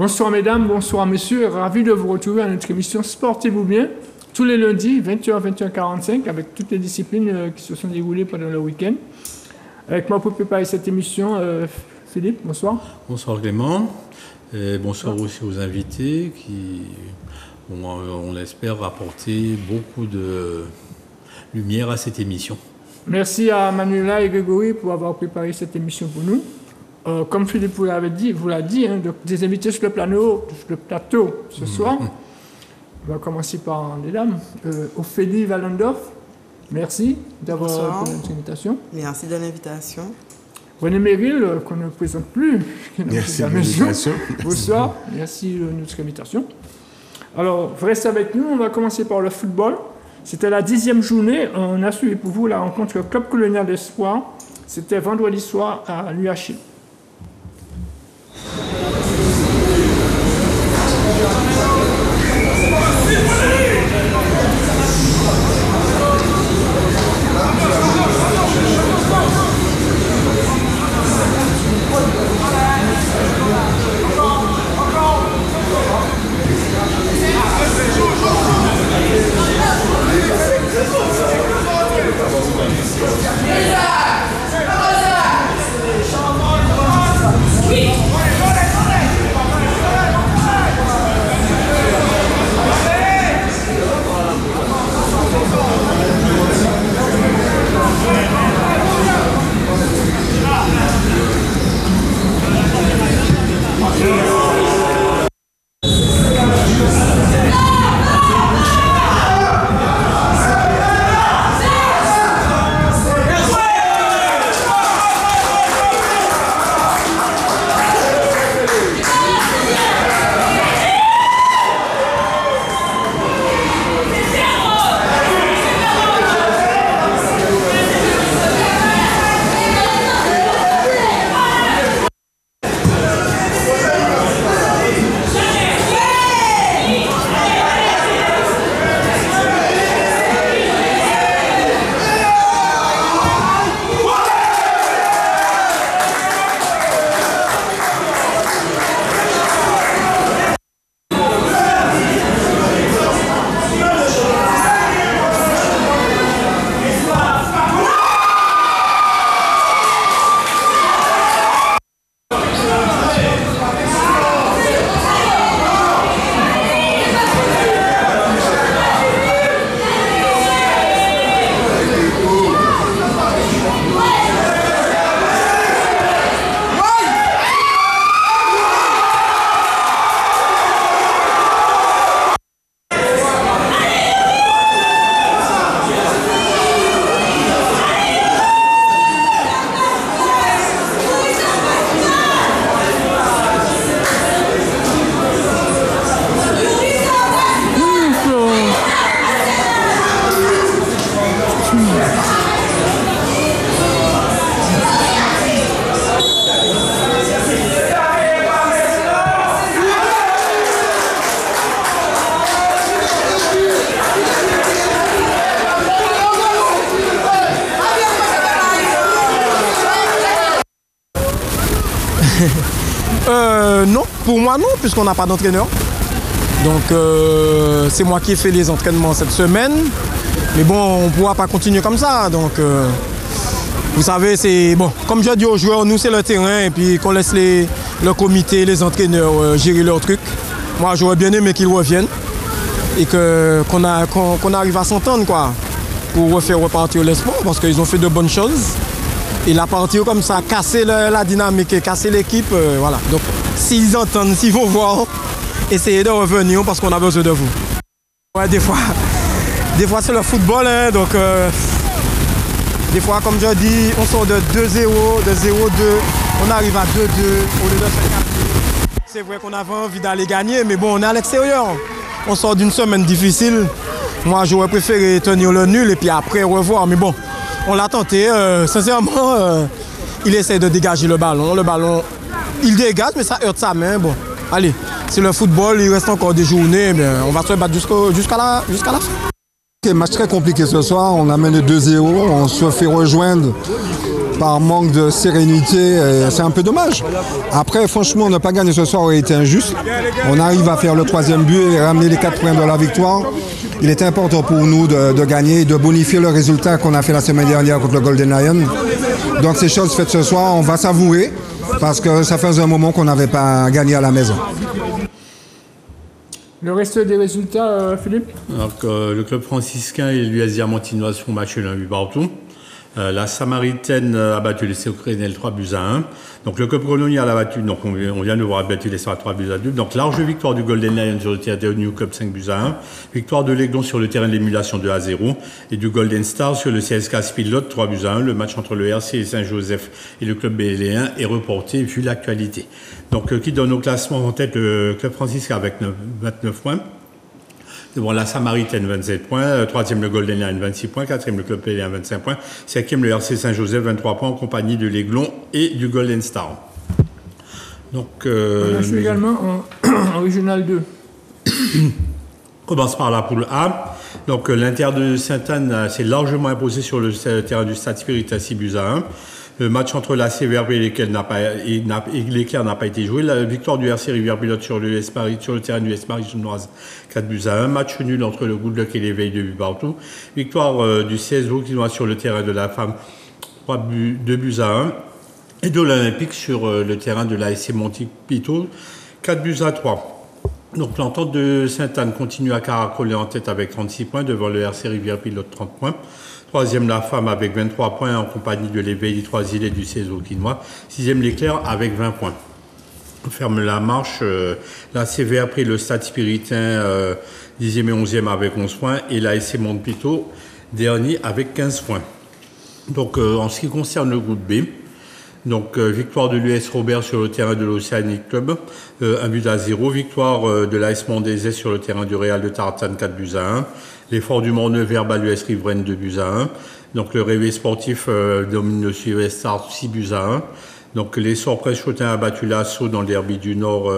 Bonsoir mesdames, bonsoir messieurs, ravi de vous retrouver à notre émission Sportez vous bien, tous les lundis, 20h, 20h45, avec toutes les disciplines qui se sont déroulées pendant le week-end. Avec moi pour préparer cette émission, Philippe, bonsoir. Bonsoir Clément, et bonsoir aussi aux invités qui, on l'espère, apporter beaucoup de lumière à cette émission. Merci à Manuela et Grégory pour avoir préparé cette émission pour nous. Comme Philippe vous l'a dit, hein, donc des invités sur le plateau ce soir. On va commencer par les dames. Ophélie Wallendorf, merci d'avoir fait notre invitation. Merci de l'invitation. René Merrill, qu'on ne présente plus. Merci de l'invitation. Bonsoir, merci de notre invitation. Alors, restez avec nous, on va commencer par le football. C'était la 10e journée, on a suivi pour vous la rencontre Club Colonial d'Espoir. C'était vendredi soir à l'UHI. Non, pour moi non, puisqu'on n'a pas d'entraîneur. Donc c'est moi qui ai fait les entraînements cette semaine. Mais bon, on ne pourra pas continuer comme ça. Donc vous savez, c'est bon, comme je dis aux joueurs, nous c'est le terrain et puis qu'on laisse le comité, les entraîneurs gérer leurs trucs. Moi j'aurais bien aimé qu'ils reviennent et qu'on arrive à s'entendre quoi, pour refaire repartir l'espoir parce qu'ils ont fait de bonnes choses. Et la partie comme ça, casser la dynamique et casser l'équipe, voilà. Donc s'ils entendent, s'ils vont voir, essayez de revenir parce qu'on a besoin de vous. Ouais, des fois c'est le football, hein, donc des fois, comme je dis, on sort de 2-0, de 0-2, on arrive à 2-2 au lieu de 5-4. C'est vrai qu'on avait envie d'aller gagner, mais bon, on est à l'extérieur. On sort d'une semaine difficile. Moi, j'aurais préféré tenir le nul et puis après revoir, mais bon. On l'a tenté, sincèrement, il essaie de dégager le ballon. Le ballon, il dégage, mais ça heurte sa main. Bon, allez, c'est le football, il reste encore des journées, mais on va se battre jusqu'à la fin. C'est un match très compliqué ce soir, on amène le 2-0, on se fait rejoindre par manque de sérénité, c'est un peu dommage. Après, franchement, ne pas gagner ce soir aurait été injuste. On arrive à faire le 3e but et ramener les 4 points de la victoire. Il est important pour nous de gagner, de bonifier le résultat qu'on a fait la semaine dernière contre le Golden Lion. Donc ces choses faites ce soir, on va savourer parce que ça faisait un moment qu'on n'avait pas gagné à la maison. Le reste des résultats, Philippe? Donc, le club franciscain et l'US Diamantinoise font match nul 1-8 partout. La Samaritaine a battu les Séocrénel 3-1. Donc le club colonial a battu, donc on vient de voir, a battu les Sœurs 3-2. Donc large victoire du Golden Lion sur le terrain de New Club 5-1. Victoire de l'Aiglon sur le terrain de l'émulation 2-0. Et du Golden Star sur le CSK Spilot 3-1. Le match entre le RC et Saint-Joseph et le club BL1 est reporté vu l'actualité. Donc qui donne au classement en tête le club franciscain avec 29 points. Devant la Samaritaine, 27 points. 3e, le Golden Lion, 26 points. 4e, le Club PL1, 25 points. 5e, le RC Saint-Joseph, 23 points, en compagnie de l'Aiglon et du Golden Star. Donc, je suis également en Régional 2. On commence par la poule A. Donc, l'Inter de Sainte-Anne s'est largement imposé sur le terrain du Stade Spirit à 6-1. Le match entre la CVRP et l'Éclair n'a pas été joué. La victoire du RC Rivière-Pilote sur le terrain du S-Paris Chinoise 4-1. Match nul entre le Goodluck et l'Éveil 2 buts partout. Victoire du CS Vauquinois sur le terrain de la Femme 2-1. Et de l'Olympique sur le terrain de l'ASC Monti-Pito 4-3. Donc l'entente de Sainte-Anne continue à caracoler en tête avec 36 points devant le RC Rivière-Pilote 30 points. 3e, la Femme avec 23 points en compagnie de l'Éveil des Trois-Îlets du CS Vauquinois. 6e, l'Éclair avec 20 points. On ferme la marche. La CV a pris le Stade Spiritain 10e et 11e avec 11 points et l'ASC Monte-Pito dernier avec 15 points. Donc en ce qui concerne le groupe B, donc victoire de l'US Robert sur le terrain de l'Océanic Club, 1-0. Victoire de l'AS Mondésais sur le terrain du Real de Tartane 4-1. L'effort du Mont-Nevers bat l'US Riveraine 2-1. Donc le Réveil sportif domine le Suez Start 6-1. Donc l'Essor Preschotin a battu l'Assaut dans le derby du Nord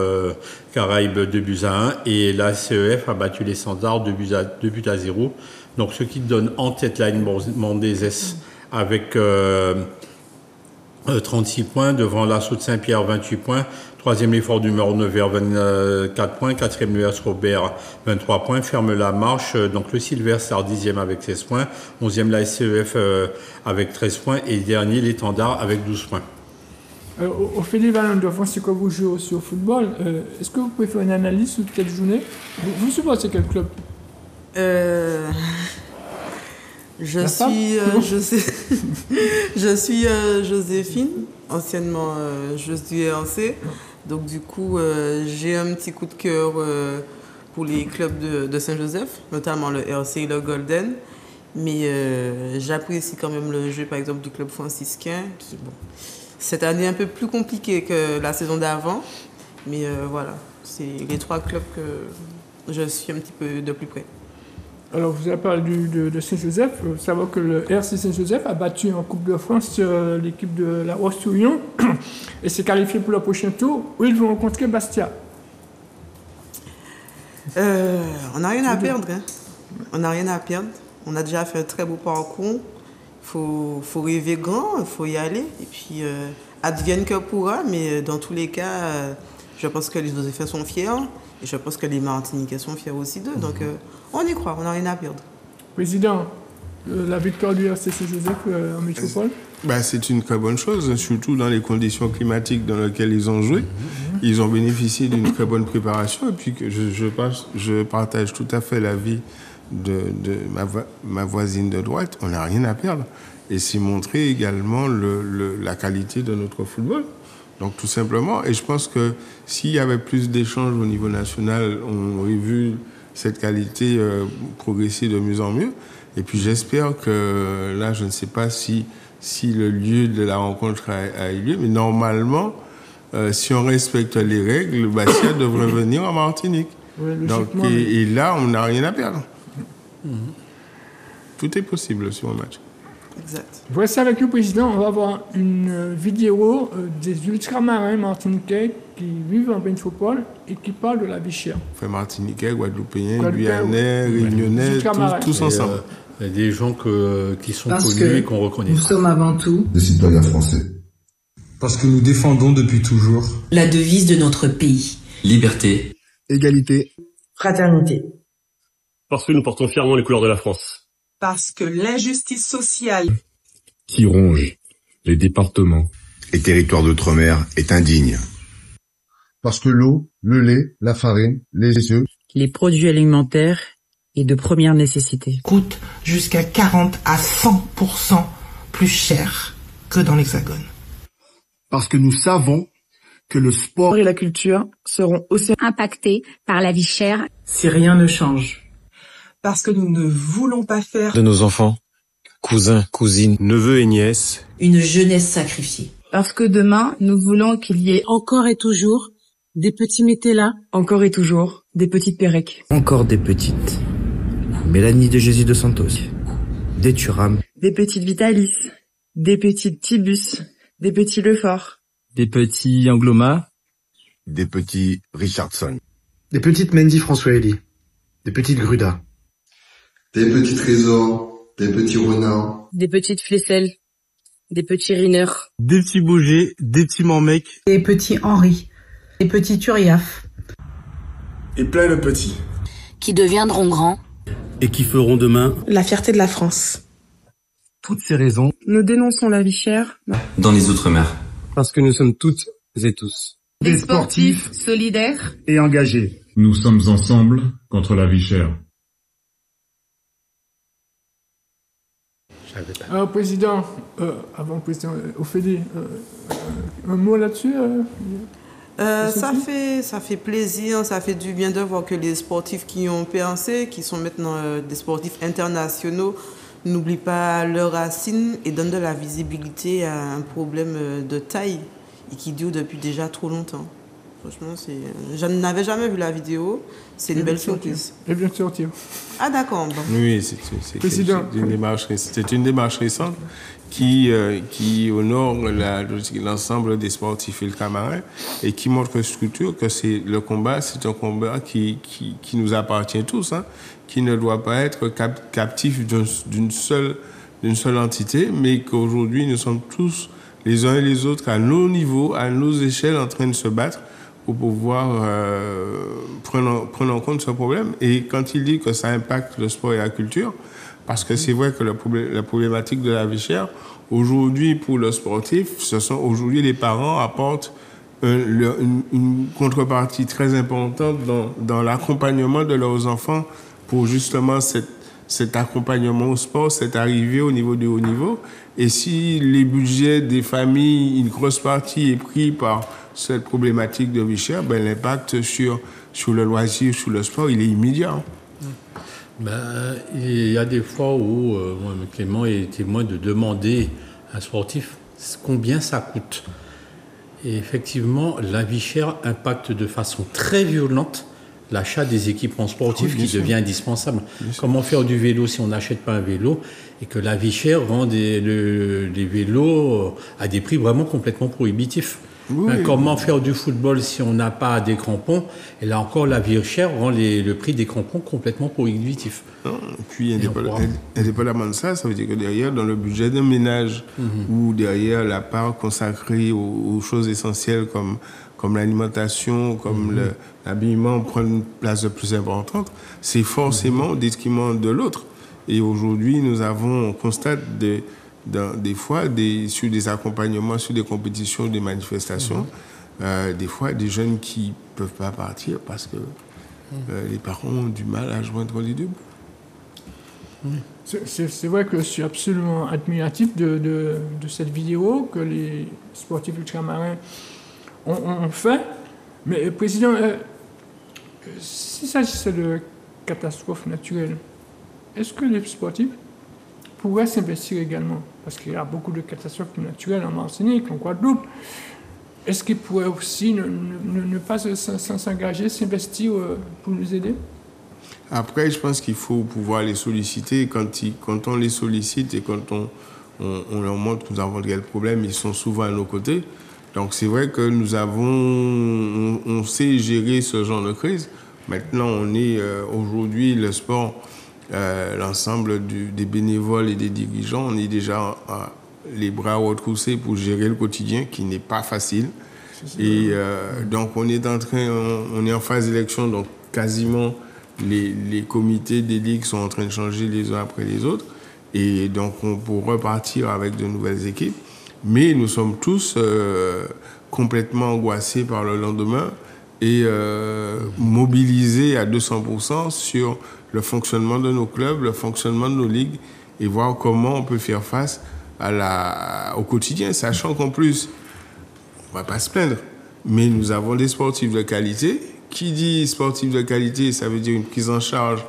Caraïbes 2-1. Et la CEF a battu les Standards 2-0. Donc ce qui donne en tête la ligne Mondésais avec 36 points, devant l'Assaut de Saint-Pierre 28 points, 3e l'effort du Mont-Nevers 24 points, 4e l'US Robert 23 points, ferme la marche, donc le Silver Star 10e avec 16 points, 11e la SCEF avec 13 points et dernier l'étendard avec 12 points. Ophélie Valandorf, on sait que vous jouez aussi au football, est-ce que vous pouvez faire une analyse sur cette journée? Vous supportez quel club? Je suis Joséphine, anciennement je suis RC. Donc du coup, j'ai un petit coup de cœur pour les clubs de Saint-Joseph, notamment le RC et le Golden. Mais j'apprécie quand même le jeu, par exemple, du club franciscain, qui, bon, cette année est un peu plus compliqué que la saison d'avant. Mais voilà, c'est les 3 clubs que je suis un petit peu de plus près. Alors, vous avez parlé de Saint-Joseph. Il faut savoir que le RC Saint-Joseph a battu en Coupe de France l'équipe de la Roche-Touillon et s'est qualifié pour le prochain tour où ils vont rencontrer Bastia. On n'a rien à perdre. Hein. On n'a rien à perdre. On a déjà fait un très beau parcours. Il faut rêver grand, il faut y aller. Et puis, advienne que pourra. Mais dans tous les cas, je pense que les Joséphins sont fiers. Et je pense que les Martiniquais sont fiers aussi d'eux. Donc, on y croit, on n'a rien à perdre. Président, la victoire du RC Saint-Joseph en métropole? C'est une très bonne chose, surtout dans les conditions climatiques dans lesquelles ils ont joué. Ils ont bénéficié d'une très bonne préparation. Et puis, que je partage tout à fait l'avis de ma voisine de droite. On n'a rien à perdre. Et c'est montrer également la qualité de notre football. Donc tout simplement, et je pense que s'il y avait plus d'échanges au niveau national, on aurait vu cette qualité progresser de mieux en mieux. Et puis j'espère que là, je ne sais pas si le lieu de la rencontre a eu lieu, mais normalement, si on respecte les règles, Bastia devrait venir en Martinique. Oui, donc, et là, on n'a rien à perdre. Tout est possible sur un match. Exact. Voici avec le président, on va voir une vidéo des ultramarins martiniquais qui vivent en métropole et qui parlent de la vie chère. Martiniquais, Guadeloupéens, Guyanais, Réunionnais, tous ensemble. des gens qui sont Parce connus et qu'on reconnaît. Nous sommes avant tout des citoyens français. Parce que nous défendons depuis toujours la devise de notre pays. Liberté, égalité, fraternité. Parce que nous portons fièrement les couleurs de la France. Parce que l'injustice sociale qui ronge les départements et territoires d'outre-mer est indigne. Parce que l'eau, le lait, la farine, les œufs, les produits alimentaires et de première nécessité coûtent jusqu'à 40 à 100% plus cher que dans l'Hexagone. Parce que nous savons que le sport et la culture seront aussi impactés par la vie chère si rien ne change. Parce que nous ne voulons pas faire de nos enfants, cousins, cousines, neveux et nièces, une jeunesse sacrifiée. Parce que demain, nous voulons qu'il y ait encore et toujours des petits Météla, encore et toujours des petites Pérec, encore des petites Mélanie de Jésus de Santos, des Thuram, des petites Vitalis, des petites Tibus, des petits Lefort, des petits Angloma, des petits Richardson, des petites Mendy François Elie, des petites Gruda, des petits Trésors, des petits Renards, des petites Flesselles, des petits Riner, des petits Bougers, des petits Mormec, des petits Henri, des petits Turiaf, et plein de petits qui deviendront grands et qui feront demain la fierté de la France. Toutes ces raisons, nous dénonçons la vie chère dans les Outre-mer. Parce que nous sommes toutes et tous des sportifs solidaires et engagés. Nous sommes ensemble contre la vie chère. Président, avant le président Ophélie, un mot là-dessus ça fait plaisir, ça fait du bien de voir que les sportifs qui ont percé, qui sont maintenant des sportifs internationaux, n'oublient pas leurs racines et donnent de la visibilité à un problème de taille et qui dure depuis déjà trop longtemps. Franchement, je n'avais jamais vu la vidéo, c'est une belle surprise. Elle vient de sortir. Ah d'accord. Bon. Oui, c'est une démarche récente qui honore l'ensemble des sportifs ultramarins et qui montre structure que c'est un combat qui nous appartient tous, hein, qui ne doit pas être captif d'une seule entité, mais qu'aujourd'hui nous sommes tous les uns et les autres à nos niveaux, à nos échelles, en train de se battre pour pouvoir prendre en compte ce problème. Et quand il dit que ça impacte le sport et la culture, parce que c'est vrai que la problématique de la vie chère, aujourd'hui, pour le sportif, aujourd'hui les parents apportent une contrepartie très importante dans l'accompagnement de leurs enfants pour justement cet accompagnement au sport, cette arrivée au niveau du haut niveau. Et si les budgets des familles, une grosse partie est pris par cette problématique de vie chère, l'impact sur le loisir, sur le sport, il est immédiat. Il y a des fois où moi, Clément est témoin de demander à un sportif combien ça coûte. Et effectivement, la vie chère impacte de façon très violente l'achat des équipements sportifs qui devient indispensable. Comment faire du vélo si on n'achète pas un vélo et que la vie chère rend les vélos à des prix vraiment complètement prohibitifs. Comment faire du football si on n'a pas des crampons? Et là encore, la vie chère rend le prix des crampons complètement prohibitif. Non, et puis, indépendamment de ça, ça veut dire que derrière, dans le budget d'un ménage, ou derrière la part consacrée aux choses essentielles comme l'alimentation, comme l'habillement prend une place de plus importante, c'est forcément au détriment de l'autre. Et aujourd'hui, on constate des fois, sur des accompagnements, sur des compétitions, des manifestations, des fois, des jeunes qui ne peuvent pas partir parce que les parents ont du mal à joindre les deux. C'est vrai que je suis absolument admiratif de cette vidéo que les sportifs ultramarins ont fait. Mais, Président, s'il s'agissait de catastrophes naturelles, est-ce que les sportifs pourraient s'investir également? Parce qu'il y a beaucoup de catastrophes naturelles en Martinique, en Guadeloupe. Est-ce qu'ils pourraient aussi ne pas s'engager, s'investir pour nous aider? Après, je pense qu'il faut pouvoir les solliciter. Quand on les sollicite et quand on leur montre que nous avons de réels problèmes, ils sont souvent à nos côtés. Donc c'est vrai que on sait gérer ce genre de crise. Maintenant, aujourd'hui, le sport l'ensemble des bénévoles et des dirigeants, on est déjà les bras retroussés pour gérer le quotidien qui n'est pas facile. Et donc on est en phase d'élection, donc quasiment les comités des ligues sont en train de changer les uns après les autres. Et donc on peut repartir avec de nouvelles équipes. Mais nous sommes tous complètement angoissés par le lendemain et mobilisés à 200% sur le fonctionnement de nos clubs, le fonctionnement de nos ligues et voir comment on peut faire face au quotidien, sachant qu'en plus, on ne va pas se plaindre, mais nous avons des sportifs de qualité. Qui dit sportifs de qualité, ça veut dire une prise en charge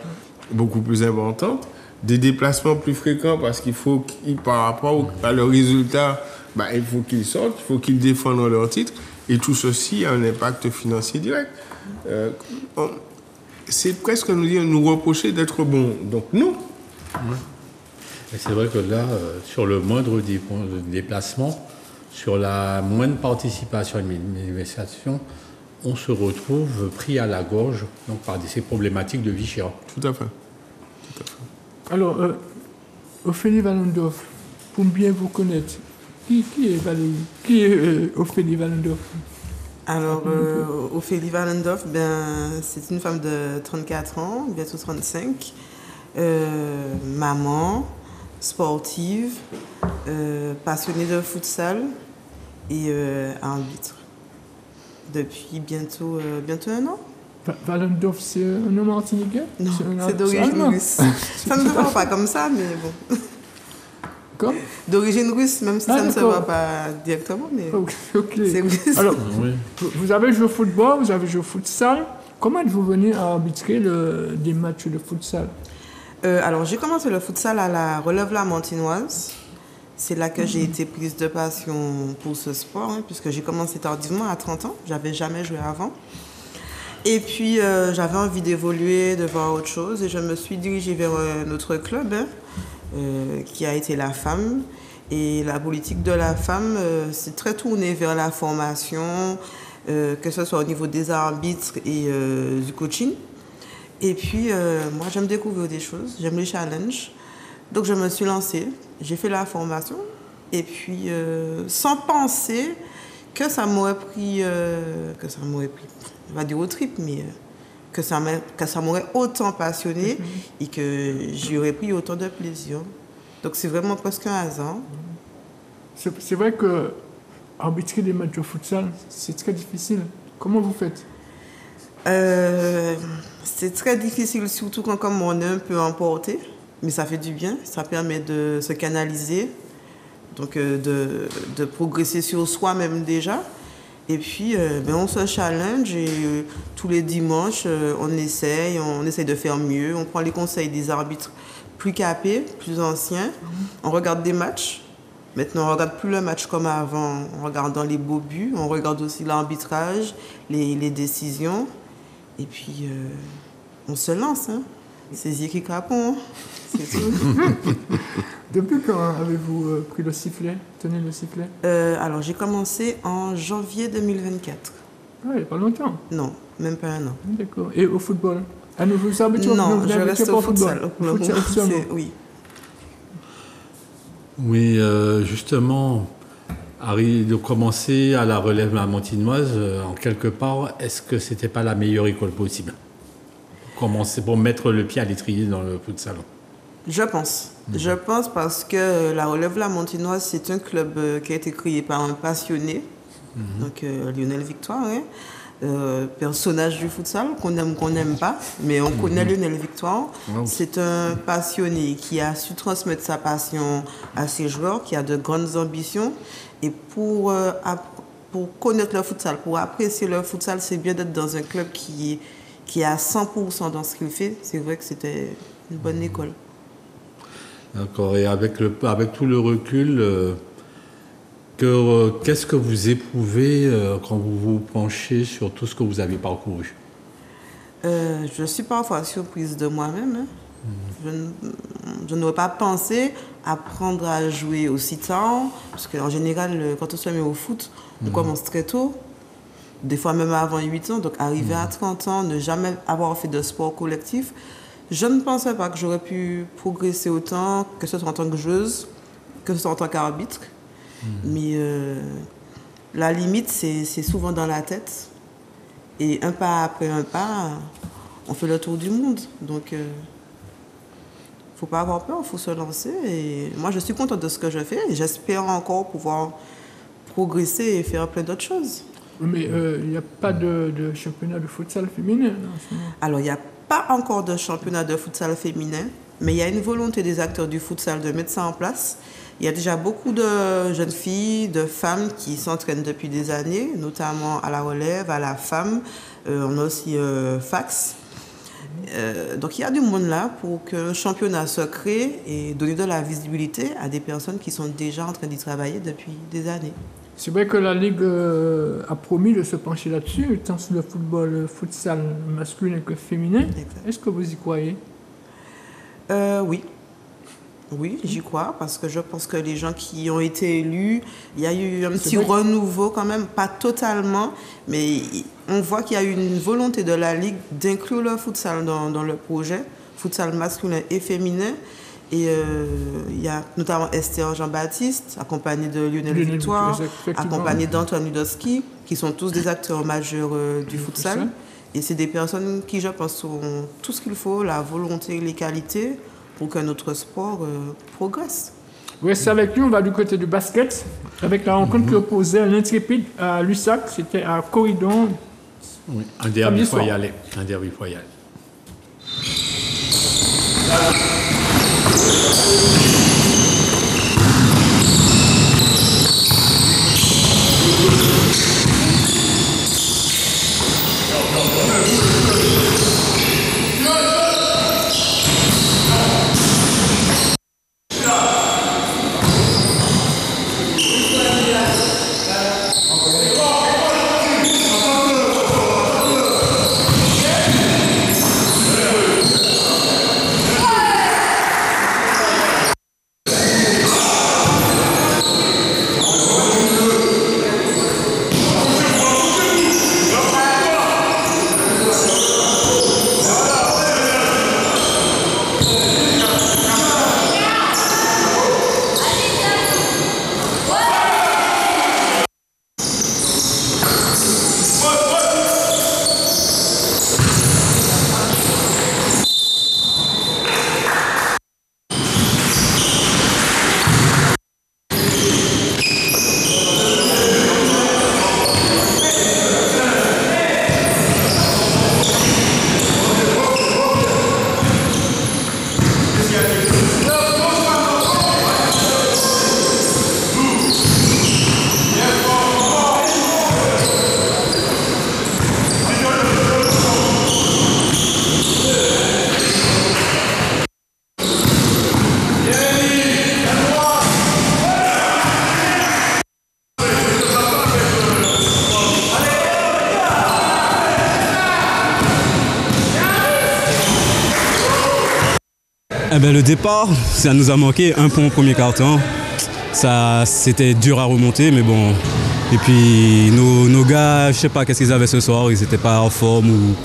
beaucoup plus importante, des déplacements plus fréquents parce qu'il faut, par rapport à leurs résultats, il faut qu'ils sortent, il faut qu'ils défendent leur titre et tout ceci a un impact financier direct. C'est presque nous reprocher d'être bons. Donc non. Oui. Et c'est vrai que là, sur le moindre déplacement, sur la moindre participation à une manifestation, on se retrouve pris à la gorge donc, par ces problématiques de vie chère. Tout à fait. Alors, Ophélie Wallendorf, pour bien vous connaître, qui est Ophélie Wallendorf? Alors, Ophélie Wallendorf, c'est une femme de 34 ans, bientôt 35, maman, sportive, passionnée de futsal et arbitre. Depuis bientôt 1 an. Wallendorf, c'est un nom martiniquais? Non, c'est d'origine russe. Ça ne se voit pas comme ça, mais bon. Comme d'origine russe, même si ça ne se voit pas directement, mais c'est russe. Alors, vous avez joué au football, vous avez joué au futsal. Comment êtes-vous venu à arbitrer des matchs de futsal? Alors, j'ai commencé le futsal à la Relève-la-Montinoise. C'est là que j'ai été prise de passion pour ce sport, puisque j'ai commencé tardivement à 30 ans. Je n'avais jamais joué avant. Et puis, j'avais envie d'évoluer, de voir autre chose. Et je me suis dirigée vers notre club, qui a été la femme. Et la politique de la femme s'est très tournée vers la formation, que ce soit au niveau des arbitres et du coaching. Et puis, moi, j'aime découvrir des choses, j'aime les challenges. Donc, je me suis lancée, j'ai fait la formation. Et puis, sans penser que ça m'aurait pris, on va dire au trip, mais que ça m'aurait autant passionné et que j'y aurais pris autant de plaisir. Donc, c'est vraiment presque un hasard. C'est vrai que arbitrer des matchs de futsal, c'est très difficile. Comment vous faites? C'est très difficile, surtout quand comme on est un peu emporté, mais ça fait du bien, ça permet de se canaliser, donc de progresser sur soi-même déjà. Et puis, on se challenge et tous les dimanches, on essaye de faire mieux. On prend les conseils des arbitres plus capés, plus anciens. On regarde des matchs. Maintenant, on ne regarde plus le match comme avant. On regarde dans les beaux buts. On regarde aussi l'arbitrage, les décisions. Et puis, on se lance. C'est Zier qui capon. C'est tout. Depuis quand avez-vous pris le sifflet, tenu le sifflet? Alors, j'ai commencé en janvier 2024. Ah, il n'y a pas longtemps? Non, même pas 1 an. D'accord. Et au football? À nouveau, vous habituez? Non, je reste au futsal. Oui. Oui, justement, de commencer à la Relève-la-Montinoise, en quelque part, est-ce que c'était pas la meilleure école possible? Commencer pour mettre le pied à l'étrier dans le futsal? Je pense. Je pense parce que la Relève-la-Montinoise, c'est un club qui a été créé par un passionné, donc Lionel Victoire, personnage du futsal, qu'on aime ou qu'on n'aime pas, mais on connaît Lionel Victoire. C'est un passionné qui a su transmettre sa passion à ses joueurs, qui a de grandes ambitions. Et pour connaître le futsal, pour apprécier le futsal, c'est bien d'être dans un club qui est à 100% dans ce qu'il fait. C'est vrai que c'était une bonne école. D'accord. Et avec tout le recul, qu'est-ce que vous éprouvez quand vous vous penchez sur tout ce que vous avez parcouru? Je suis parfois surprise de moi-même. Je n'aurais pas pensé apprendre à jouer aussi tard, parce qu'en général, quand on se met au foot, on commence très tôt, des fois même avant 8 ans. Donc arriver à 30 ans, ne jamais avoir fait de sport collectif, Je ne pensais pas que j'aurais pu progresser autant, que ce soit en tant que joueuse, que ce soit en tant qu'arbitre. Mais la limite, c'est souvent dans la tête. Et un pas après un pas, on fait le tour du monde. Donc, il ne faut pas avoir peur, il faut se lancer. Et moi, je suis contente de ce que je fais et j'espère encore pouvoir progresser et faire plein d'autres choses. Mais il n'y a pas de championnat de futsal féminin en ce moment. Alors, il n'y a pas encore de championnat de futsal féminin, mais il y a une volonté des acteurs du futsal de mettre ça en place. Il y a déjà beaucoup de jeunes filles, de femmes qui s'entraînent depuis des années, notamment à la relève, à la femme. On a aussi Fax. Donc il y a du monde là pour qu'un championnat se crée et donner de la visibilité à des personnes qui sont déjà en train d'y travailler depuis des années. C'est vrai que la Ligue a promis de se pencher là-dessus, tant sur le football futsal masculin que féminin. Est-ce que vous y croyez? Oui. Oui, j'y crois, parce que je pense que les gens qui ont été élus, il y a eu un petit renouveau quand même, pas totalement, mais on voit qu'il y a eu une volonté de la Ligue d'inclure le futsal dans le projet, futsal masculin et féminin. Et il y a notamment Esther Jean-Baptiste, accompagnée de Lionel Victoire, accompagnée d'Antoine Ludowski, qui sont tous des acteurs majeurs du futsal. Et c'est des personnes qui, je pense, ont tout ce qu'il faut, la volonté, les qualités, pour que notre sport progresse. Oui, c'est avec lui, on va du côté du basket, avec la rencontre qui opposait à l'Intrépide à Lussac, c'était à Corridon. Oui, un derby, il faut y aller. Un derby, il faut y aller. Eh ben, le départ, ça nous a manqué un point au premier quart-temps. Ça, c'était dur à remonter, mais bon. Et puis nos gars, je sais pas qu'est-ce qu'ils avaient ce soir, ils n'étaient pas en forme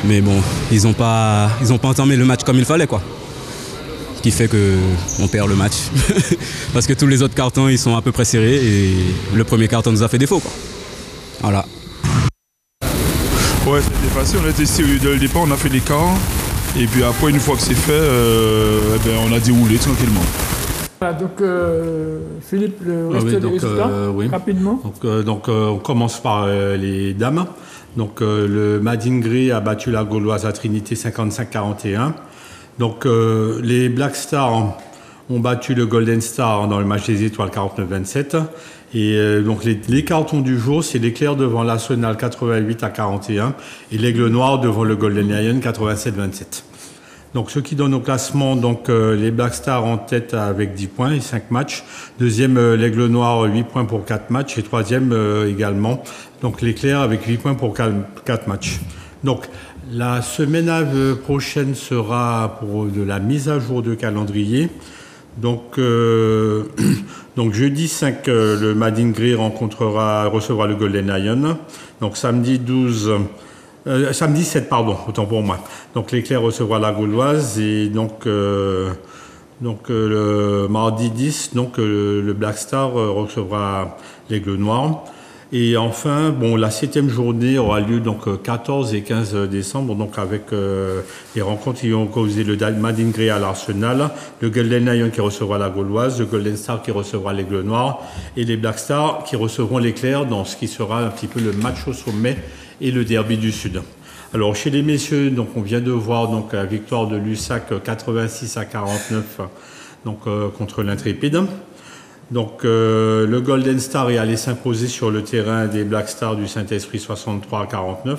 mais bon, ils n'ont pas entamé le match comme il fallait, quoi. Ce qui fait qu'on perd le match. Parce que tous les autres cartons, ils sont à peu près serrés et le premier carton nous a fait défaut, quoi. Voilà. Ouais, c'était facile, on était sérieux dès le départ, on a fait l'écart. Et puis après, une fois que c'est fait, on a déroulé tranquillement. Voilà, donc Philippe, le reste des résultats, rapidement. Donc on commence par les dames. Donc le Madingré a battu la Gauloise à Trinité 55-41. Donc les Black Stars ont battu le Golden Star dans le match des étoiles 49-27. Et donc les cartons du jour, c'est l'Éclair devant l'Arsenal 88-41 et l'Aigle Noir devant le Golden Lion 87-27. Donc ce qui donne au classement, donc les Black Stars en tête avec 10 points et 5 matchs. Deuxième, l'Aigle Noir 8 points pour 4 matchs et troisième également, donc l'Éclair avec 8 points pour 4 matchs. Donc la semaine prochaine sera pour de la mise à jour de calendrier. Donc jeudi 5, le Madingré recevra le Golden Lion. Donc samedi 12, Samedi 7, pardon, autant pour moi. Donc l'Éclair recevra la Gauloise et donc le mardi 10, donc le Black Star recevra l'Aigle Noir. Et enfin, bon, la 7e journée aura lieu donc 14 et 15 décembre, donc avec les rencontres qui ont causé le Madin Grey à l'Arsenal, le Golden Lion qui recevra la Gauloise, le Golden Star qui recevra l'Aigle Noir et les Black Stars qui recevront l'Éclair dans ce qui sera un petit peu le match au sommet et le derby du Sud. Alors chez les messieurs, donc on vient de voir donc la victoire de Lussac 86-49 donc contre l'Intrépide. Donc le Golden Star est allé s'imposer sur le terrain des Black Stars du Saint-Esprit 63-49.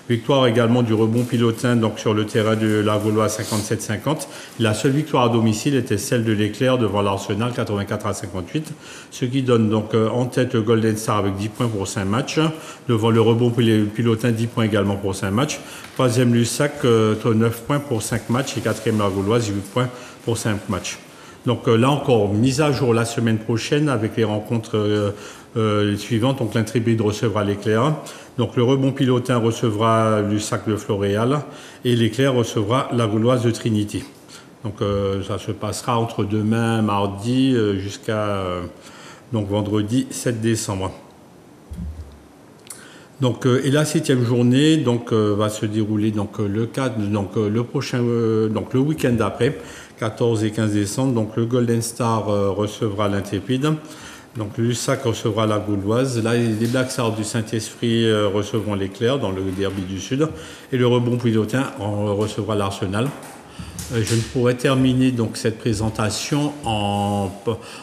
Victoire également du Rebond Pilotin donc sur le terrain de la Gauloise 57-50. La seule victoire à domicile était celle de l'Éclair devant l'Arsenal 84-58. Ce qui donne donc en tête le Golden Star avec 10 points pour 5 matchs. Devant le Rebond Pilotin 10 points également pour 5 matchs. Troisième Lussac 9 points pour 5 matchs et quatrième la Gauloise 8 points pour 5 matchs. Donc là encore, mise à jour la semaine prochaine avec les rencontres suivantes. Donc l'Intrépide recevra l'Éclair. Donc le Rebond Pilotin recevra Lussac de Floréal et l'Éclair recevra la Gauloise de Trinity. Donc ça se passera entre demain, mardi, jusqu'à donc vendredi 7 décembre. Donc et la 7e journée donc va se dérouler donc le week-end d'après. 14 et 15 décembre, donc le Golden Star recevra l'Intrépide, donc le Lussac recevra la Gauloise, là les Black Stars du Saint-Esprit recevront l'Éclair dans le derby du Sud, et le Rebond Pilotin recevra l'Arsenal. Je ne pourrais terminer donc cette présentation en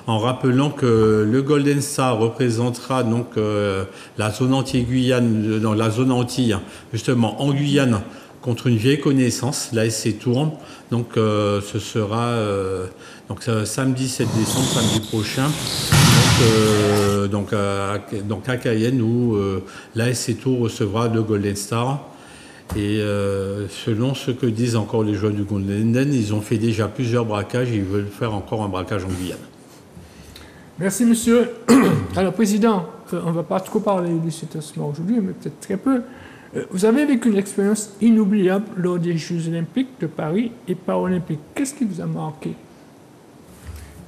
rappelant que le Golden Star représentera donc la zone Antilles-Guyane, dans la zone Antilles, justement en Guyane, contre une vieille connaissance, l'ASC Tours. Donc ce sera samedi 7 décembre, samedi prochain, donc à Cayenne où l'ASC Tours recevra le Golden Star. Et selon ce que disent encore les joueurs du Golden Den, ils ont fait déjà plusieurs braquages et ils veulent faire encore un braquage en Guyane. Merci monsieur. Alors président, on ne va pas trop parler de cet incident aujourd'hui, mais peut-être très peu. Vous avez vécu une expérience inoubliable lors des Jeux Olympiques de Paris et Paralympiques. Qu'est-ce qui vous a marqué?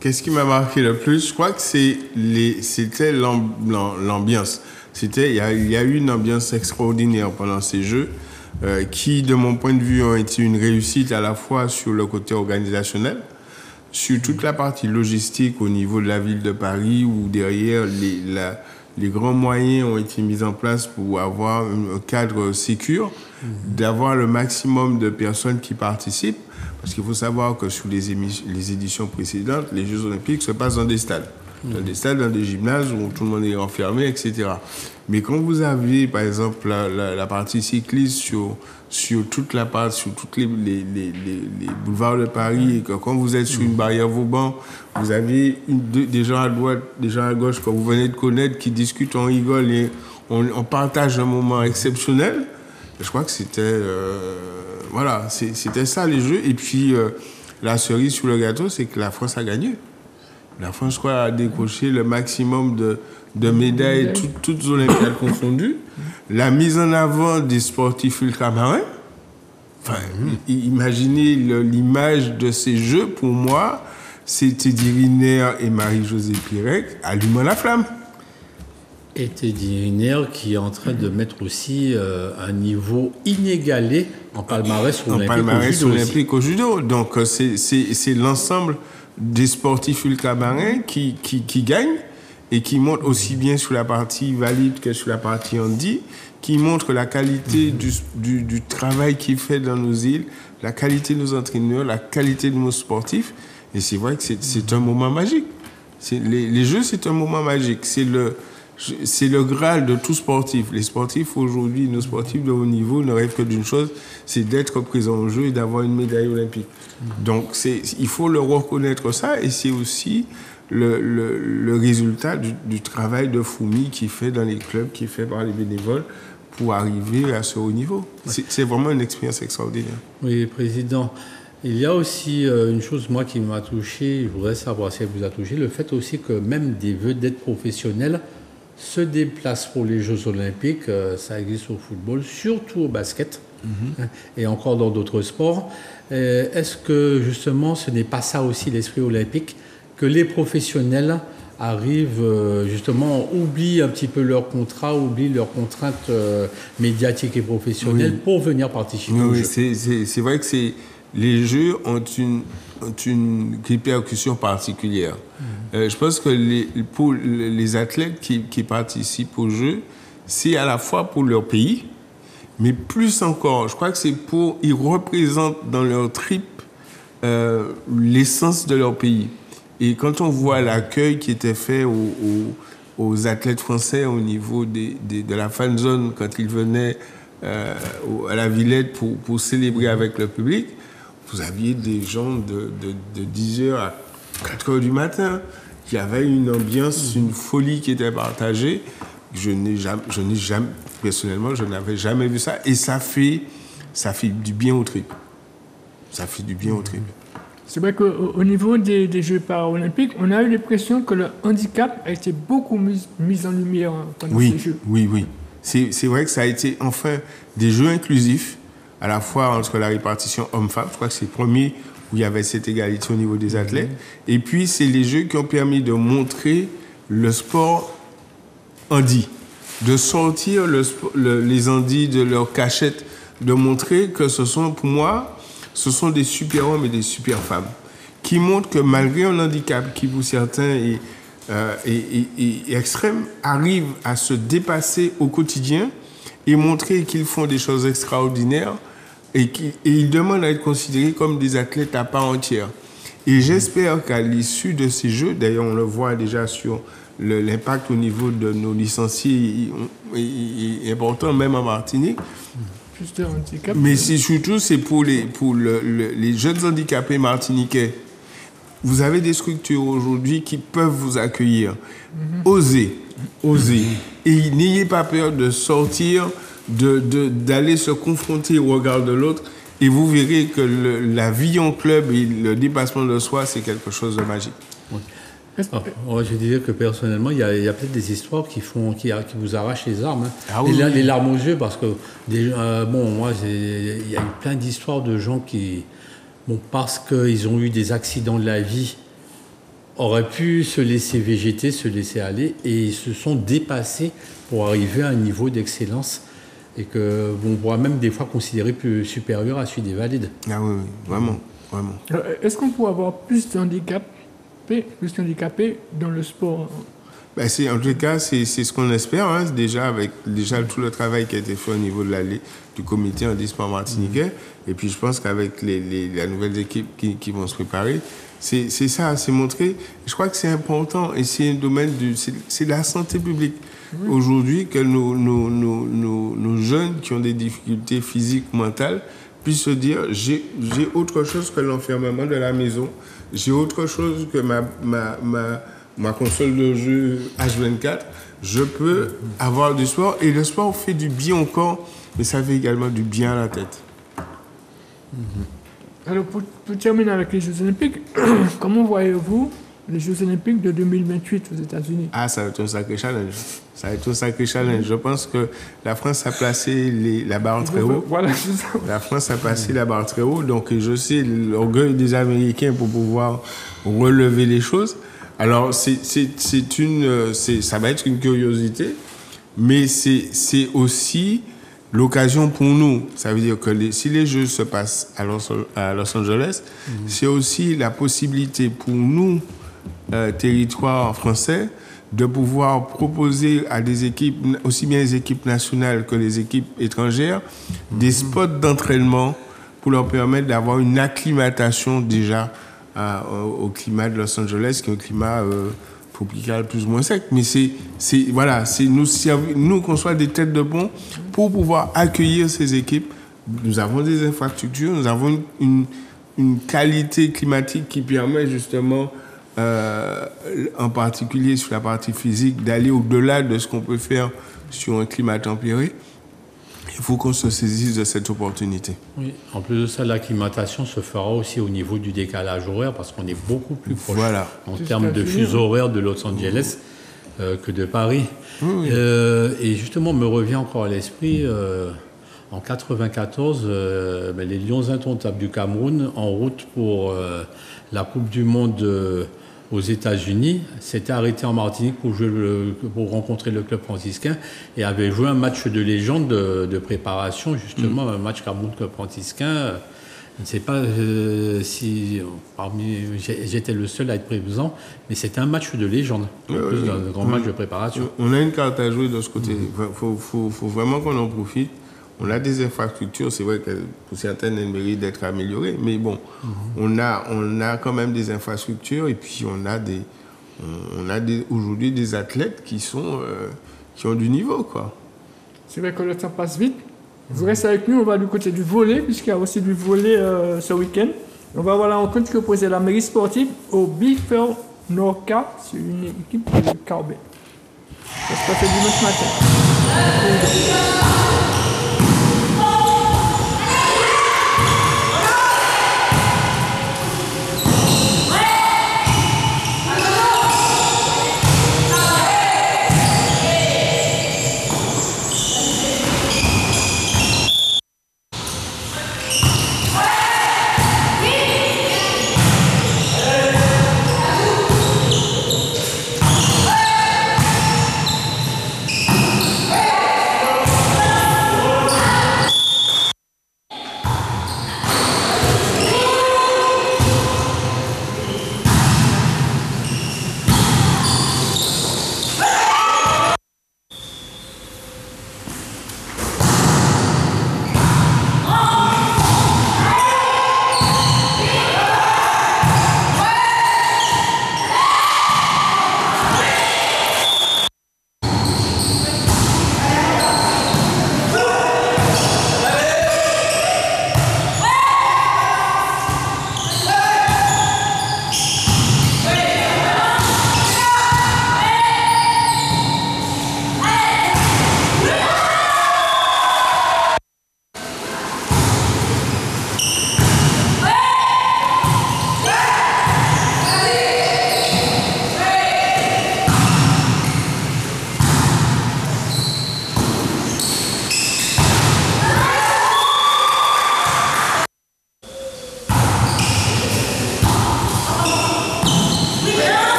Qu'est-ce qui m'a marqué le plus? Je crois que c'était l'ambiance. Il y a eu une ambiance extraordinaire pendant ces Jeux qui, de mon point de vue, ont été une réussite à la fois sur le côté organisationnel, sur toute la partie logistique au niveau de la ville de Paris où derrière les grands moyens ont été mis en place pour avoir un cadre sécure, d'avoir le maximum de personnes qui participent. Parce qu'il faut savoir que sur les éditions précédentes, les Jeux Olympiques se passent dans des stades. Dans des stades, dans des gymnases où tout le monde est enfermé, etc. Mais quand vous avez, par exemple, la partie cycliste sur toute la part, sur tous les boulevards de Paris, et que quand vous êtes sur une barrière Vauban, vous avez des gens à droite, des gens à gauche que vous venez de connaître qui discutent, on rigole et on partage un moment exceptionnel. Je crois que c'était c'était ça les Jeux. Et puis la cerise sur le gâteau, c'est que la France a gagné. La France a décroché le maximum de médailles, toutes olympiades confondues. La mise en avant des sportifs ultramarins. Enfin, imaginez l'image de ces Jeux, pour moi, c'était Teddy Riner et Marie-Josée Pérec allumant la flamme. Et Teddy Riner qui est en train de mettre aussi un niveau inégalé en palmarès olympique au judo. Donc c'est l'ensemble des sportifs ultramarins qui gagnent et qui montrent aussi bien sur la partie valide que sur la partie handi, qui montrent la qualité du travail qui est fait dans nos îles, la qualité de nos entraîneurs, la qualité de nos sportifs. Et c'est vrai que c'est un moment magique. Les Jeux, c'est un moment magique. C'est le Graal de tout sportif. Les sportifs aujourd'hui, nos sportifs de haut niveau ne rêvent que d'une chose, c'est d'être présents au jeu et d'avoir une médaille olympique. Donc il faut leur reconnaître ça, et c'est aussi le résultat du travail de fourmi qui est fait dans les clubs, qui est fait par les bénévoles pour arriver à ce haut niveau. C'est vraiment une expérience extraordinaire. Oui, Président. Il y a aussi une chose, moi, qui m'a touché, je voudrais savoir si elle vous a touché, le fait aussi que même des vedettes professionnelles se déplacent pour les Jeux Olympiques. Ça existe au football, surtout au basket, et encore dans d'autres sports. Est-ce que justement ce n'est pas ça aussi l'esprit olympique, que les professionnels arrivent justement, oublient un petit peu leur contrat, oublient leurs contraintes médiatiques et professionnelles pour venir participer aux Jeux? C'est vrai que les Jeux ont une répercussion particulière. Je pense que pour les athlètes qui participent aux Jeux, c'est à la fois pour leur pays, mais plus encore, je crois que ils représentent dans leur trip l'essence de leur pays. Et quand on voit l'accueil qui était fait aux athlètes français au niveau de la fan zone, quand ils venaient à la Villette pour célébrer avec le public, vous aviez des gens de 10h à 4h du matin qui avaient une ambiance, une folie qui était partagée. Je n'ai jamais, personnellement, je n'avais jamais vu ça. Et ça fait du bien au trip. Ça fait du bien au trip. C'est vrai qu'au niveau des Jeux paralympiques, on a eu l'impression que le handicap a été beaucoup mis en lumière pendant ces Jeux. Oui. C'est vrai que ça a été enfin des Jeux inclusifs, à la fois entre la répartition homme-femme. Je crois que c'est le premier où il y avait cette égalité au niveau des athlètes. Et puis, c'est les Jeux qui ont permis de montrer le sport handi, de sortir les handis de leur cachette, de montrer que pour moi, ce sont des super hommes et des super femmes qui montrent que malgré un handicap qui pour certains est extrême, arrivent à se dépasser au quotidien et montrer qu'ils font des choses extraordinaires et ils demandent à être considérés comme des athlètes à part entière. Et j'espère qu'à l'issue de ces Jeux, d'ailleurs on le voit déjà sur l'impact au niveau de nos licenciés est important, même en Martinique. Mais surtout, c'est pour les jeunes handicapés martiniquais. Vous avez des structures aujourd'hui qui peuvent vous accueillir. Osez. Et n'ayez pas peur de sortir, d'aller se confronter au regard de l'autre. Et vous verrez que la vie en club et le dépassement de soi, c'est quelque chose de magique. Je disais que personnellement, il y a peut-être des histoires qui vous arrachent les armes. Les larmes aux yeux, parce que moi, il y a eu plein d'histoires de gens qui, parce qu'ils ont eu des accidents de la vie, auraient pu se laisser végéter, se laisser aller, et ils se sont dépassés pour arriver à un niveau d'excellence et qu'on pourra même des fois considérer plus supérieur à celui des valides. Ah oui, vraiment. Est-ce qu'on pourrait avoir plus handicapés dans le sport? En tout cas, c'est ce qu'on espère, déjà avec tout le travail qui a été fait au niveau du comité handisport martiniquais. Et puis je pense qu'avec les nouvelles équipes qui vont se préparer, c'est ça, c'est montrer. Je crois que c'est important et c'est un domaine c'est la santé publique. Aujourd'hui, que nos jeunes qui ont des difficultés physiques, mentales, puissent se dire j'ai autre chose que l'enfermement de la maison, j'ai autre chose que ma console de jeu H24, je peux avoir du sport. Et le sport fait du bien au corps, mais ça fait également du bien à la tête. Alors, pour terminer avec les Jeux Olympiques, comment voyez-vous les Jeux Olympiques de 2028 aux États-Unis? Ça va être un sacré challenge. Je pense que la France a placé la barre très haut. Voilà, c'est ça. La France a placé la barre très haut. Donc, je sais l'orgueil des Américains pour pouvoir relever les choses. Alors, ça va être une curiosité, mais c'est aussi l'occasion pour nous. Ça veut dire que si les Jeux se passent à Los Angeles, c'est aussi la possibilité pour nous, territoire français, de pouvoir proposer à des équipes, aussi bien les équipes nationales que les équipes étrangères, des spots d'entraînement pour leur permettre d'avoir une acclimatation déjà au climat de Los Angeles, qui est un climat tropical plus ou moins sec. Mais c'est nous qu'on soit des têtes de pont pour pouvoir accueillir ces équipes. Nous avons des infrastructures, nous avons une qualité climatique qui permet justement, en particulier sur la partie physique, d'aller au-delà de ce qu'on peut faire sur un climat tempéré. Il faut qu'on se saisisse de cette opportunité. Oui. En plus de ça, l'acclimatation se fera aussi au niveau du décalage horaire parce qu'on est beaucoup plus proche en termes de fuseau horaire de Los Angeles. que de Paris. Oui. Et justement, me revient encore à l'esprit, en 1994, les Lions indomptables du Cameroun, en route pour la Coupe du Monde aux États-Unis, s'étaient arrêtés en Martinique pour rencontrer le club franciscain et avaient joué un match de légende de préparation, justement, un match Cameroun-Club franciscain. Je ne sais pas si j'étais le seul à être présent, mais c'était un match de légende, en plus d'un grand match de préparation. On a une carte à jouer de ce côté. Il faut vraiment qu'on en profite. On a des infrastructures, c'est vrai que pour certaines, elles méritent d'être améliorées, mais bon, on a quand même des infrastructures et puis on a aujourd'hui des athlètes qui ont du niveau, quoi. C'est vrai que le temps passe vite. Vous restez avec nous, on va du côté du volley, puisqu'il y a aussi du volley ce week-end. On va voir la rencontre que posait la mairie sportive au Bifer Norca, c'est une équipe de Carbet. Ça se passe dimanche matin.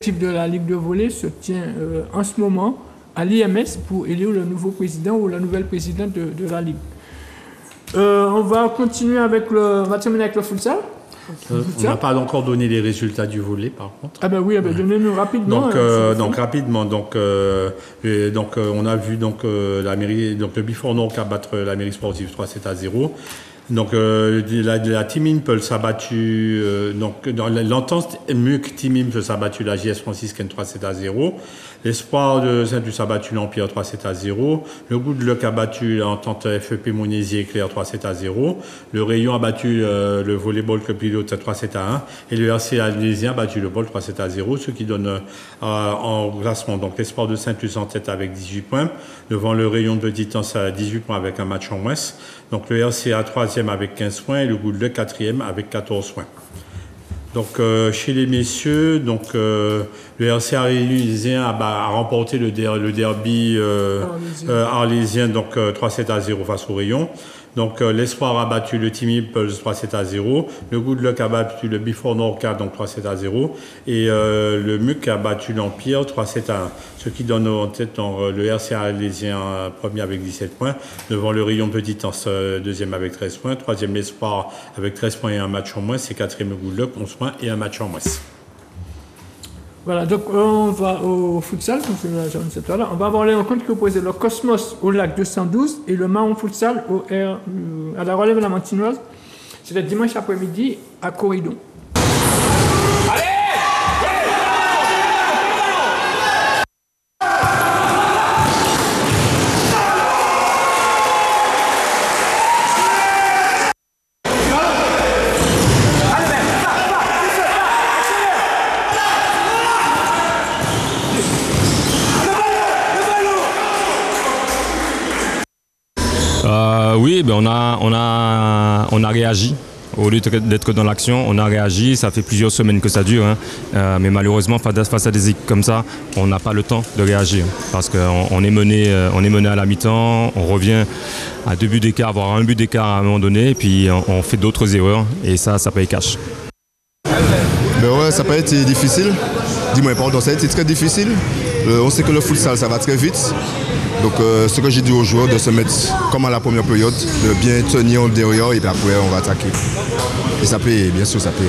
L'équipe de la Ligue de volley se tient en ce moment à l'IMS pour élire le nouveau président ou la nouvelle présidente de la Ligue. On va continuer avec on va terminer avec le futsal. On n'a pas encore donné les résultats du volley, par contre. Ah ben oui, donnez-nous rapidement. Rapidement, on a vu la mairie, le Bifor Nord a battre la mairie sportive 3-7-0. Donc la Team Impulse a battu l'entente MUC Team Impulse a battu la JS franciscaine 3-7-0. L'Espoir de Saint-Luc a battu l'Empire 3-7-0. Le Good Luck a battu l'entente FEP Monésier Éclair 3-7-0. Le Rayon a battu le Volleyball Club Pilote 3-7-1. Et le RC Arlésien a battu le Ball 3-7-0, ce qui donne en classement donc l'Espoir de Saint-Luc en tête avec 18 points, devant le Rayon de Petitance à 18 points avec un match en moins. Donc le RCA 3e avec 15 points et le Good Luck 4e avec 14 points. Donc chez les messieurs, le RCA Arlésien a remporté le derby arlésien 3-7-0 face au Rayon. Donc l'Espoir a battu le Team Impulse 3-7-0. Le Good Luck a battu le Before Norca, donc 3-7-0. Et le MUC a battu l'Empire 3-7-1. Ce qui donne en tête le RCA Alésien premier avec 17 points. Devant le Rayon Petitance deuxième avec 13 points. Troisième l'Espoir avec 13 points et un match en moins. C'est quatrième le Good Luck, 11 points et un match en moins. Voilà, donc on va au futsal, on va avoir les rencontres qui opposent le Cosmos au Lac 212 et le Mahon Futsal à la Relève de la Montinoise. C'est le dimanche après-midi à Corridon. Oui, ben on a réagi. Au lieu d'être dans l'action, on a réagi. Ça fait plusieurs semaines que ça dure. Mais malheureusement, face à des équipes comme ça, on n'a pas le temps de réagir. Parce qu'on est mené à la mi-temps, on revient à 2 buts d'écart, voire 1 but d'écart à un moment donné, et puis on fait d'autres erreurs. Et ça paye cash. Ben ouais, ça peut être difficile. Dis-moi, pardon, ça a été très difficile. On sait que le futsal, ça va très vite. Donc ce que j'ai dit aux joueurs, de se mettre comme à la première période, de bien tenir derrière et puis après on va attaquer. Et ça paye, bien sûr ça paye.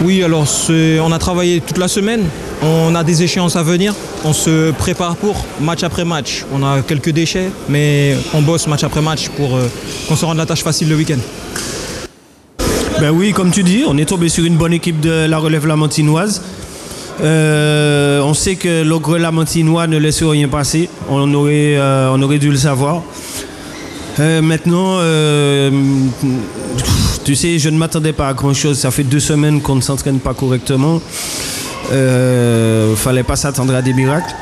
Oui, alors on a travaillé toute la semaine, on a des échéances à venir, on se prépare pour match après match. On a quelques déchets, mais on bosse match après match pour qu'on se rende la tâche facile le week-end. Ben oui, comme tu dis, on est tombé sur une bonne équipe de la Relève Lamantinoise. On sait que l'Ogre Lamantinois ne laisse rien passer, on aurait dû le savoir. Maintenant, tu sais, je ne m'attendais pas à grand-chose. Ça fait 2 semaines qu'on ne s'entraîne pas correctement. Fallait pas s'attendre à des miracles.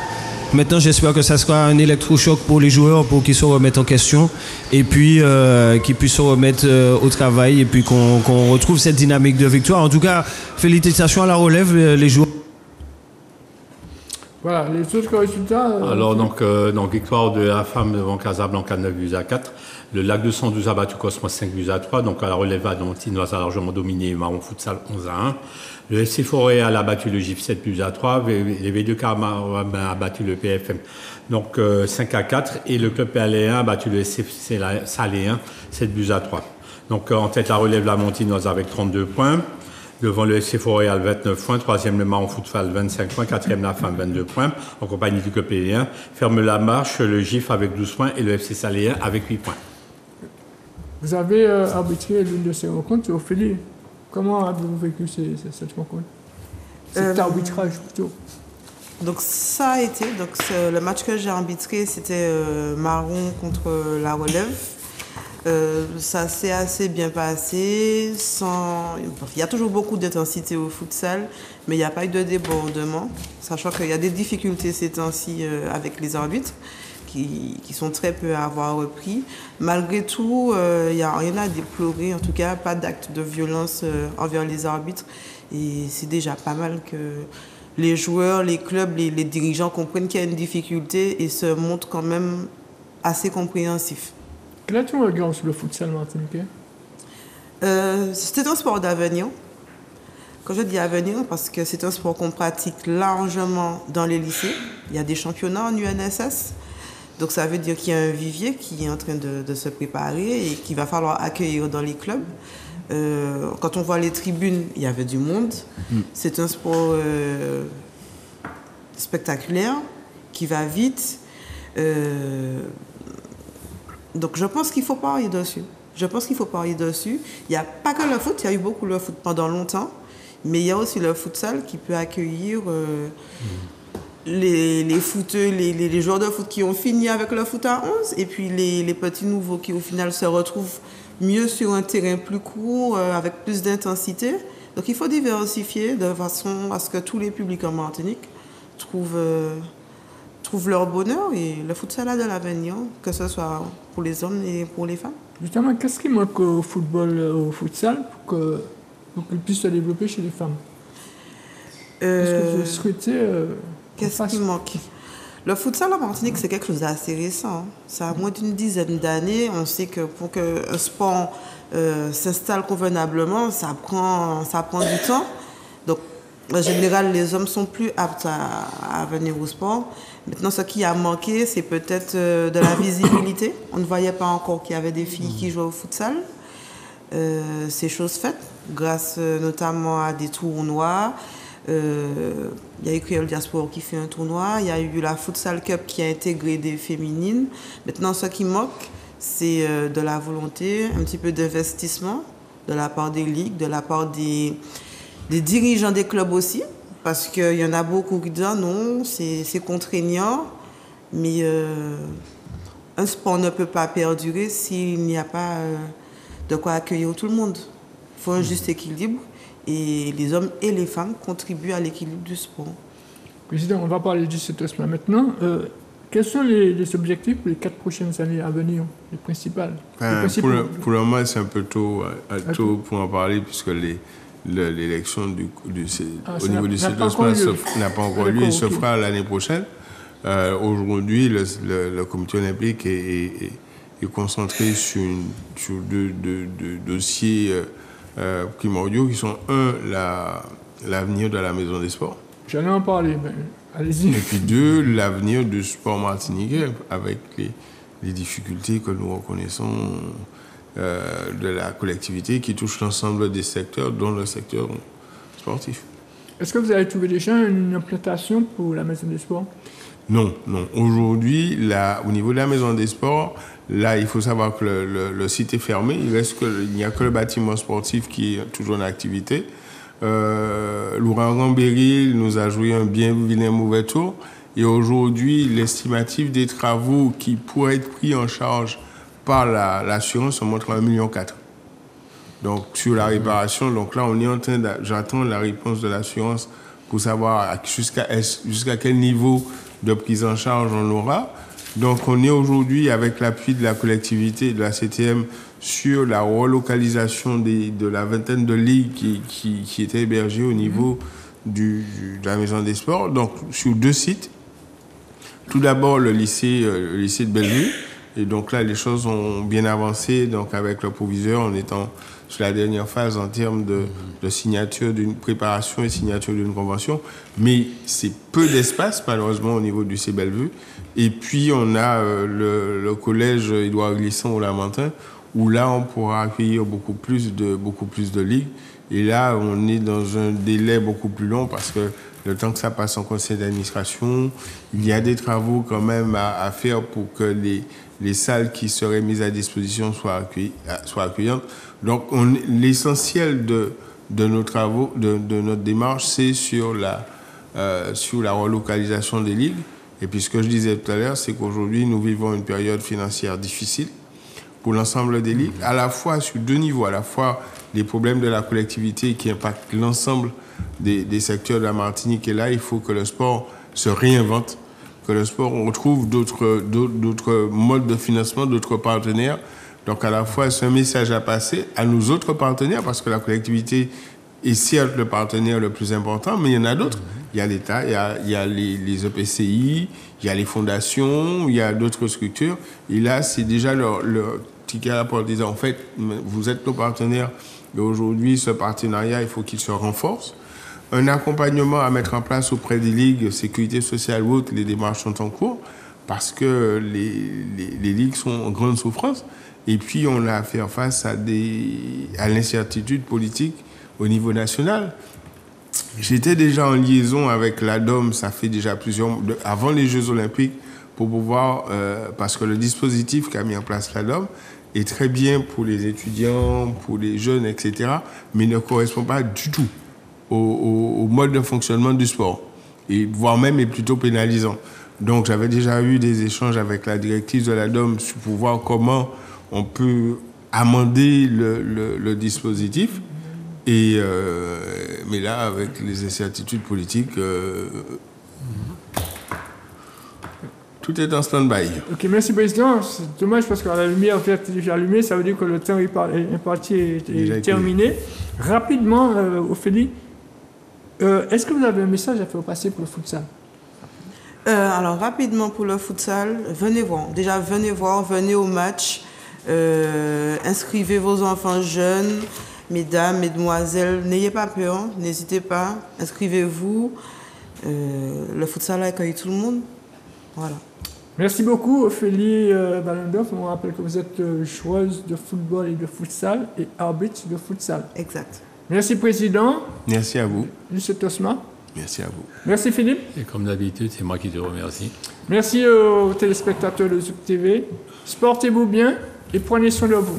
Maintenant, j'espère que ça sera un électrochoc pour les joueurs pour qu'ils se remettent en question et puis qu'ils puissent se remettre au travail et puis qu'on retrouve cette dynamique de victoire. En tout cas, félicitations à la Relève, les joueurs. Voilà, les autres résultats. Alors, donc, victoire de la femme devant Casablanca 9-4. Le Lac 212 a battu Cosmos 5-3. Donc, à la Relève, Montinoise a largement dominé Mahon Futsal 11-1. Le FC Foréal a battu le GIF 7-3. Les V2 Carma a battu le PFM donc 5-4. Et le club PAL1 a battu le SC Saléen 7-3. Donc, en tête, la Relève la Montinoise avec 32 points. Devant le FC Foréal, 29 points. Troisième, le Mahon Futsal, 25 points. Quatrième, la femme, 22 points. En compagnie du club PL1. Ferme la marche, le GIF avec 12 points et le FC Saléen avec 8 points. Vous avez arbitré l'une de ces rencontres, Ophélie. Comment avez-vous vécu cette rencontre? Cet arbitrage plutôt. Donc ça a été, le match que j'ai arbitré, c'était Mahon contre la Relève. Ça s'est assez bien passé. Il y a toujours beaucoup d'intensité au futsal, mais il n'y a pas eu de débordement, sachant qu'il y a des difficultés ces temps-ci avec les arbitres. qui sont très peu à avoir repris. Malgré tout, il n'y a rien à déplorer, en tout cas pas d'acte de violence envers les arbitres. Et c'est déjà pas mal que les joueurs, les clubs, les dirigeants comprennent qu'il y a une difficulté et se montrent quand même assez compréhensifs. Quel est ton regard sur le futsal martiniquais? C'est un sport d'avenir. Quand je dis avenir, parce que c'est un sport qu'on pratique largement dans les lycées. Il y a des championnats en UNSS. Donc ça veut dire qu'il y a un vivier qui est en train de se préparer et qu'il va falloir accueillir dans les clubs. Quand on voit les tribunes, il y avait du monde. C'est un sport spectaculaire, qui va vite. Donc je pense qu'il faut parier dessus. Il n'y a pas que le foot, il y a eu beaucoup le foot pendant longtemps. Mais il y a aussi le futsal qui peut accueillir les footeux, les joueurs de foot qui ont fini avec le foot à 11 et puis les petits nouveaux qui au final se retrouvent mieux sur un terrain plus court, avec plus d'intensité. Donc il faut diversifier de façon à ce que tous les publics en Martinique trouvent leur bonheur. Et le futsal a de l'avenir, que ce soit pour les hommes et pour les femmes. Justement, qu'est-ce qui manque au football, au futsal pour qu'il puisse se développer chez les femmes? Qu'est-ce que vous souhaitez Qu'est-ce qui manque? Le futsal en Martinique, c'est quelque chose d'assez récent. Ça a moins d'une dizaine d'années. On sait que pour qu'un sport s'installe convenablement, ça prend du temps. Donc, en général, les hommes sont plus aptes à venir au sport. Maintenant, ce qui a manqué, c'est peut-être de la visibilité. On ne voyait pas encore qu'il y avait des filles qui jouaient au futsal. C'est chose faite, grâce notamment à des tournois. Il y a eu Creole Diaspora qui fait un tournoi. Il y a eu la Futsal Cup qui a intégré des féminines. Maintenant, ce qui manque, c'est de la volonté, un petit peu d'investissement de la part des ligues, de la part des dirigeants des clubs aussi. Parce qu'il y en a beaucoup qui disent non, c'est contraignant. Mais un sport ne peut pas perdurer s'il n'y a pas de quoi accueillir tout le monde. Il faut un juste équilibre. Et les hommes et les femmes contribuent à l'équilibre du sport. Président, on va parler du CETOSMA maintenant. Quels sont les objectifs pour les 4 prochaines années à venir, les principales? Pour le moment, c'est un peu tôt pour en parler, puisque l'élection au niveau du CETOSMA n'a pas encore lieu. Il se fera l'année prochaine. Aujourd'hui, le comité olympique est concentré sur deux dossiers primordiaux qui sont l'avenir de la maison des sports. J'allais en parler, mais allez-y. Et puis 2, l'avenir du sport martiniquais avec les difficultés que nous reconnaissons de la collectivité qui touche l'ensemble des secteurs, dont le secteur sportif. Est-ce que vous avez trouvé déjà une implantation pour la maison des sports? Non. Aujourd'hui, au niveau de la maison des sports, là, il faut savoir que le site est fermé. Il n'y a que le bâtiment sportif qui est toujours en activité. L'ouragan Beryl nous a joué un bien vilain mauvais tour. Et aujourd'hui, l'estimatif des travaux qui pourraient être pris en charge par l'assurance se montre à 1,4 million. Donc, sur la réparation, donc là, on est en train j'attends la réponse de l'assurance pour savoir jusqu'à quel niveau de prise en charge on aura. Donc, on est aujourd'hui, avec l'appui de la collectivité et de la CTM, sur la relocalisation de la vingtaine de ligues qui étaient hébergées au niveau de la Maison des Sports. Donc, sur 2 sites. Tout d'abord, le lycée de Bellevue. Et donc là, les choses ont bien avancé. Donc, avec le proviseur, en étant sur la dernière phase en termes de signature d'une préparation et signature d'une convention. Mais c'est peu d'espace, malheureusement, au niveau du lycée Bellevue. Et puis, on a le collège Édouard Glissant au Lamentin, où là, on pourra accueillir beaucoup plus de ligues. Et là, on est dans un délai beaucoup plus long parce que le temps que ça passe en conseil d'administration, il y a des travaux quand même à faire pour que les salles qui seraient mises à disposition soient accueillantes. Donc, l'essentiel de nos travaux, de notre démarche, c'est sur la relocalisation des ligues. Et puis, ce que je disais tout à l'heure, c'est qu'aujourd'hui, nous vivons une période financière difficile pour l'ensemble des ligues, à la fois sur 2 niveaux, à la fois les problèmes de la collectivité qui impactent l'ensemble des secteurs de la Martinique. Et là, il faut que le sport se réinvente. Il que le sport, on retrouve d'autres modes de financement, d'autres partenaires. Donc à la fois, c'est un message à passer à nos autres partenaires, parce que la collectivité est certes le partenaire le plus important, mais il y en a d'autres. Il y a l'État, il y a les EPCI, il y a les fondations, il y a d'autres structures. Et là, c'est déjà leur ticket à la porte, disant, en fait, vous êtes nos partenaires, et aujourd'hui, ce partenariat, il faut qu'il se renforce. Un accompagnement à mettre en place auprès des ligues, sécurité sociale ou autres, les démarches sont en cours, parce que les ligues sont en grande souffrance. Et puis, on a à faire face à l'incertitude politique au niveau national. J'étais déjà en liaison avec l'ADOM, ça fait déjà avant les Jeux Olympiques, pour pouvoir, parce que le dispositif qu'a mis en place l'ADOM est très bien pour les étudiants, pour les jeunes, etc., mais ne correspond pas du tout au mode de fonctionnement du sport, et voire même est plutôt pénalisant. Donc, j'avais déjà eu des échanges avec la directrice de l'ADOM pour voir comment on peut amender le dispositif. Et mais là, avec les incertitudes politiques, tout est en stand-by. Ok, merci Président. C'est dommage parce que la lumière verte est déjà allumée, ça veut dire que le temps imparti est terminé. Rapidement, Ophélie, est-ce que vous avez un message à faire passer pour le futsal? Alors, rapidement pour le futsal, venez voir. Déjà, venez au match. Inscrivez vos enfants jeunes. Mesdames, mesdemoiselles, n'ayez pas peur, n'hésitez pas, inscrivez-vous. Le futsal accueille tout le monde. Voilà. Merci beaucoup, Ophélie Balendorf. On rappelle que vous êtes joueuse de football et de futsal et arbitre de futsal. Exact. Merci, Président. Merci à vous. Monsieur Tosma. Merci à vous. Merci, Philippe. Et comme d'habitude, c'est moi qui te remercie. Merci aux téléspectateurs de Zouk TV. Sportez-vous bien et prenez soin de vous.